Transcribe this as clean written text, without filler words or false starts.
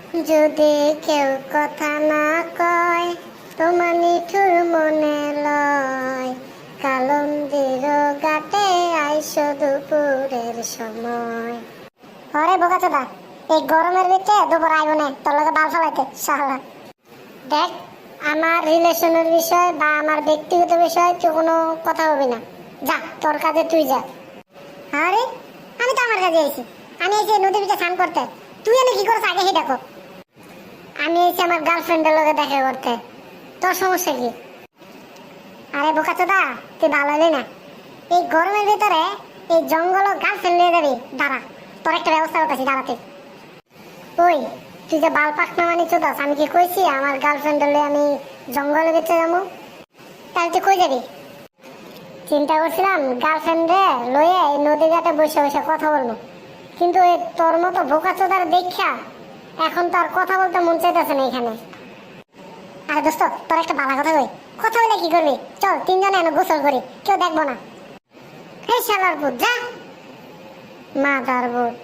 যদি কেউ কথা না কয়, তোমার নিঠুর মনে লয়, কালন্দির ঘাটে আইসো দুপুরের সময়। আরে বোকাচোদা, এই গরমের ভিতরে দুপুর আইব না তোর লগে বাল ফালাইতে শালা। দেখ, আমার রিলেশনের বিষয় বা আমার ব্যক্তিগত বিষয় তুই কোনো কথা হবি না। যা, তোর কাজে তুই যা। আরে আমি তো আমার কাজে আইছি, আমি এসে নদীর ভিতরে স্নান করতে। তুই এনে কি করছ আগে দেখো। আমি এসে আমার গার্লফ্রেন্ডের লগে দেখা করতে, তোর সমস্যা কি? আরে বোকাচোদা, তুই ভালো হলি না। এই গরমের ভিতরে এই জঙ্গল গার্লফ্রেন্ড নিয়ে যাবি? দাঁড়া, তোর একটা ব্যবস্থা করতেছি, দাঁড়াতে। ওই তুই যে বাল পাকনা মানি চোদাস, আমি কি কইছি আমার গার্লফ্রেন্ডের লয়ে আমি জঙ্গলের ভিতরে যাবো? তাহলে তুই কই যাবি? চিন্তা করছিলাম গার্লফ্রেন্ডে লয়ে এই নদী ঘাটে বসে বসে কথা বলবো, কিন্তু এই তোর মতো বোকাচোদার দেখা এখন তো আর কথা বলতে মন চাইতেছে না এখানে। আরে দোস্ত, তোর একটা ভালো কথা কই, কথা বলে কি করবি? চল তিনজনে এনে গোসল করি, কেউ দেখবো না। হে শালার পুত, যা মাদার বোর্ড।